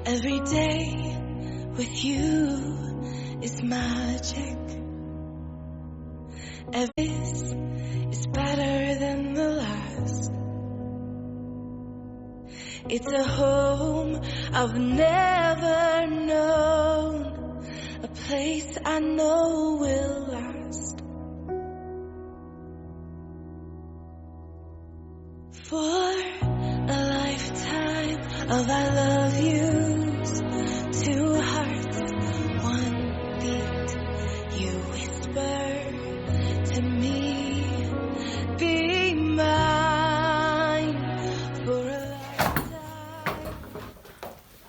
Every day with you is magic. Every is better than the last. It's a home I've never known, a place I know will last. For a lifetime of I love yous, two hearts, one beat. You whisper to me, be mine for a lifetime.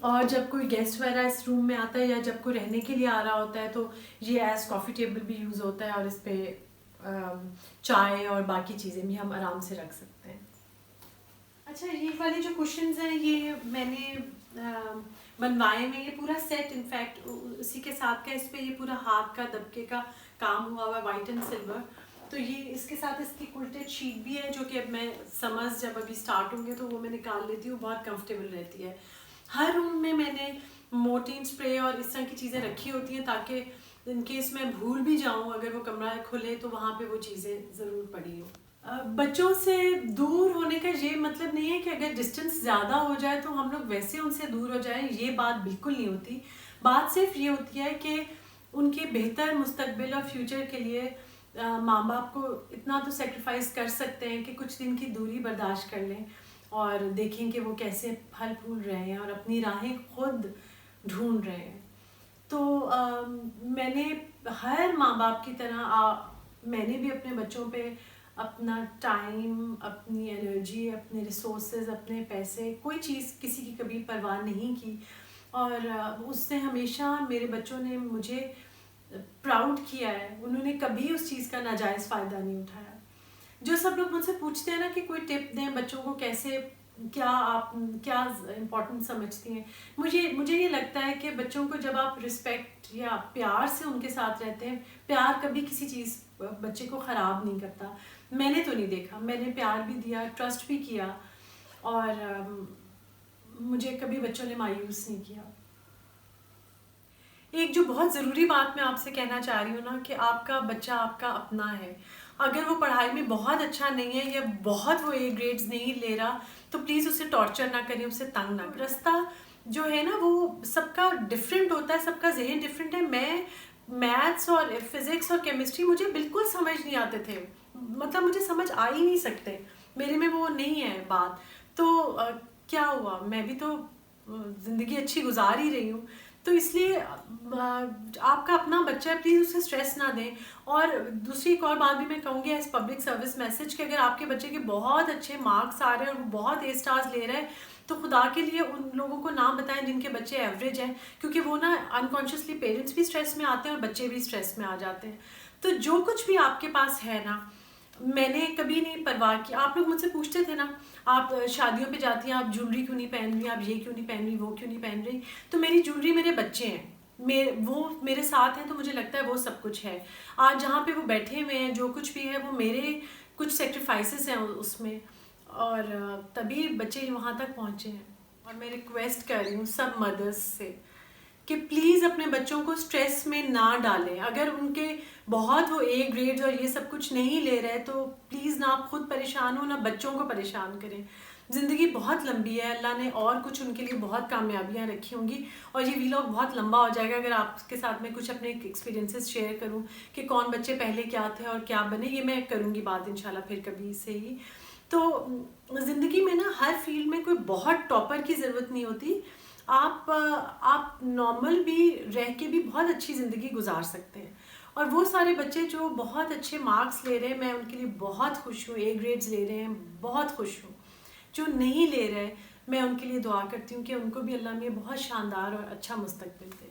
اور جب کوئی guest وغیرہ اس روم میں آتا ہے یا جب کوئی رہنے کے لیے آ رہا ہوتا ہے تو یہ ایز کافی ٹیبل بھی یوز ہوتا ہے اور اس پہ چائے اور باقی چیزیں بھی ہم آرام سے رکھ سکتے ہیں. اچھا یہ والے جو کوشنز ہیں یہ میں نے بنوائے میں، یہ پورا سیٹ انفیکٹ اسی کے ساتھ کا، اس پہ یہ پورا ہاتھ کا دبکے کا کام ہوا ہوا ہے وائٹ اینڈ سلور. تو یہ اس کے ساتھ اس کی کلٹڈ شیٹ بھی ہے جو کہ اب میں سمرز جب ابھی اسٹارٹ ہوں گے تو وہ میں نکال لیتی ہوں، بہت کمفرٹیبل رہتی ہے. ہر روم میں نے مورٹین اسپرے اور اس طرح کی چیزیں رکھی ہوتی ہیں تاکہ ان کیس میں بھول بھی جاؤں اگر وہ کمرہ کھلے تو وہاں پہ وہ چیزیں ضرور پڑی ہوں. بچوں سے دور ہونے کا یہ مطلب نہیں ہے کہ اگر ڈسٹینس زیادہ ہو جائے تو ہم لوگ ویسے ان سے دور ہو جائیں، یہ بات بالکل نہیں ہوتی. بات صرف یہ ہوتی ہے کہ ان کے بہتر مستقبل اور فیوچر کے لیے ماں باپ کو اتنا تو سیکریفائس کر سکتے ہیں کہ کچھ دن کی دوری برداشت کر لیں اور دیکھیں کہ وہ کیسے پھل پھول رہے ہیں اور اپنی راہیں خود ڈھونڈ رہے ہیں. تو میں نے ہر ماں باپ کی طرح میں نے بھی اپنے بچوں پہ اپنا ٹائم، اپنی انرجی، اپنے ریسورسز، اپنے پیسے، کوئی چیز کسی کی کبھی پرواہ نہیں کی. اور اس سے ہمیشہ میرے بچوں نے مجھے پراؤڈ کیا ہے، انہوں نے کبھی اس چیز کا ناجائز فائدہ نہیں اٹھایا. جو سب لوگ مجھ سے پوچھتے ہیں نا کہ کوئی ٹپ دیں بچوں کو کیسے، آپ کیا امپورٹنٹ سمجھتی ہیں، مجھے یہ لگتا ہے کہ بچوں کو جب آپ رسپیکٹ یا پیار سے ان کے ساتھ رہتے ہیں، پیار کبھی کسی چیز بچے کو خراب نہیں کرتا. میں نے تو نہیں دیکھا، میں نے پیار بھی دیا، ٹرسٹ بھی کیا اور مجھے کبھی بچوں نے مایوس نہیں کیا. ایک جو بہت ضروری بات میں آپ سے کہنا چاہ رہی ہوں نا کہ آپ کا بچہ آپ کا اپنا ہے. اگر وہ پڑھائی میں بہت اچھا نہیں ہے یا بہت وہ اے گریڈز نہیں لے رہا تو پلیز اسے ٹارچر نہ کریں، اسے تنگ نہ کریں. رستہ جو ہے نا وہ سب کا ڈفرینٹ ہوتا ہے، سب کا ذہن ڈفرینٹ ہے. میں میتھس اور فزکس اور کیمسٹری مجھے بالکل سمجھ نہیں آتے تھے، مطلب مجھے سمجھ آ ہی نہیں سکتے، میرے میں وہ نہیں ہے بات. تو کیا ہوا، میں بھی تو زندگی اچھی گزار ہی رہی ہوں. تو اس لیے آپ کا اپنا بچہ ہے، پلیز اسے اسٹریس نہ دیں. اور دوسری ایک اور بات بھی میں کہوں گی ایز پبلک سروس میسج کہ اگر آپ کے بچے کے بہت اچھے مارکس آ رہے ہیں اور وہ بہت اے اسٹارز لے رہے ہیں تو خدا کے لیے ان لوگوں کو نہ بتائیں جن کے بچے ایوریج ہیں، کیونکہ وہ نا انکانشیسلی پیرنٹس بھی اسٹریس میں آتے ہیں اور بچے بھی اسٹریس میں آ جاتے ہیں. تو جو کچھ بھی آپ کے پاس ہے نا، میں نے کبھی نہیں پرواہ کی. آپ لوگ مجھ سے پوچھتے تھے نا آپ شادیوں پہ جاتی ہیں، آپ جولری کیوں نہیں پہن رہی، آپ یہ کیوں نہیں پہن رہی، وہ کیوں نہیں پہن رہی. تو میری جولری میرے بچے ہیں، وہ میرے ساتھ ہیں تو مجھے لگتا ہے وہ سب کچھ ہے. آج جہاں پہ وہ بیٹھے ہوئے ہیں جو کچھ بھی ہے وہ میرے کچھ سیکریفائسز ہیں اس میں، اور تبھی بچے وہاں تک پہنچے ہیں. اور میں ریکویسٹ کر رہی ہوں سب مدرس سے کہ پلیز اپنے بچوں کو اسٹریس میں نہ ڈالیں. اگر ان کے بہت وہ اے گریڈ اور یہ سب کچھ نہیں لے رہے تو پلیز نہ آپ خود پریشان ہو نہ بچوں کو پریشان کریں. زندگی بہت لمبی ہے، اللہ نے اور کچھ ان کے لیے بہت کامیابیاں رکھی ہوں گی. اور یہ ویلاگ بہت لمبا ہو جائے گا اگر آپ کے ساتھ میں کچھ اپنے ایکسپیرینسز شیئر کروں کہ کون بچے پہلے کیا تھے اور کیا بنے. یہ میں کروں گی بات انشاءاللہ پھر کبھی سے ہی. تو زندگی میں نا ہر فیلڈ میں کوئی بہت ٹاپر کی ضرورت نہیں ہوتی. آپ نارمل بھی رہ کے بھی بہت اچھی زندگی گزار سکتے ہیں. اور وہ سارے بچے جو بہت اچھے مارکس لے رہے ہیں میں ان کے لیے بہت خوش ہوں، اے گریڈز لے رہے ہیں بہت خوش ہوں. جو نہیں لے رہے میں ان کے لیے دعا کرتی ہوں کہ ان کو بھی اللہ میں بہت شاندار اور اچھا مستقبل دے.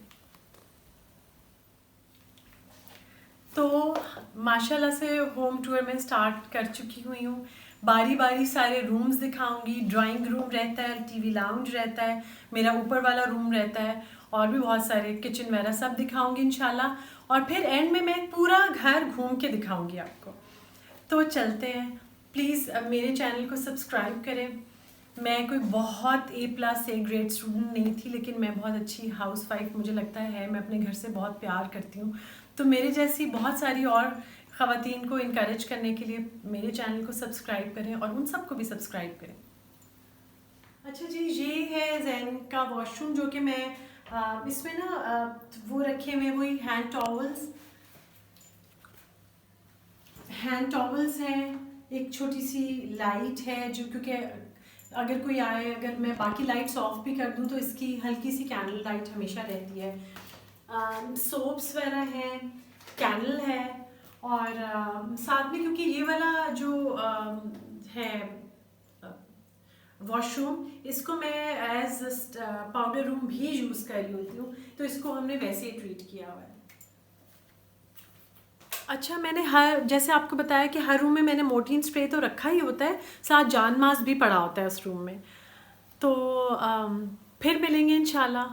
تو ماشاءاللہ سے ہوم ٹور میں سٹارٹ کر چکی ہوئی ہوں. باری باری سارے رومز دکھاؤں گی. ڈرائنگ روم رہتا ہے، ٹی وی لاؤنج رہتا ہے، میرا اوپر والا روم رہتا ہے اور بھی بہت سارے کچن وغیرہ سب دکھاؤں گی انشاءاللہ. اور پھر اینڈ میں پورا گھر گھوم کے دکھاؤں گی آپ کو. تو چلتے ہیں. پلیز میرے چینل کو سبسکرائب کریں. میں کوئی بہت اے پلس اے گریڈ اسٹوڈنٹ نہیں تھی لیکن میں بہت اچھی ہاؤس وائف مجھے لگتا ہے. میں اپنے گھر سے بہت پیار کرتی ہوں. تو میرے جیسی بہت ساری اور خواتین کو انکریج کرنے کے لیے میرے چینل کو سبسکرائب کریں اور ان سب کو بھی سبسکرائب کریں. اچھا جی، یہ ہے زین کا واش روم جو کہ میں اس میں نا وہ رکھے ہوئے وہی ہینڈ ٹاولز ہیں. ایک چھوٹی سی لائٹ ہے جو کیونکہ اگر کوئی آئے، اگر میں باقی لائٹس آف بھی کر دوں تو اس کی ہلکی سی کینڈل لائٹ ہمیشہ رہتی ہے. سوپس وغیرہ ہیں، کینڈل ہے اور ساتھ میں کیونکہ یہ والا جو ہے واش روم، اس کو میں ایز پاؤڈر روم بھی یوز کر رہی ہوتی ہوں، تو اس کو ہم نے ویسے ہی ٹریٹ کیا ہوا ہے. اچھا، میں نے جیسے آپ کو بتایا کہ ہر روم میں میں نے مورٹین اسپرے تو رکھا ہی ہوتا ہے، ساتھ جان ماسک بھی پڑا ہوتا ہے اس روم میں. تو پھر ملیں گے انشاءاللہ.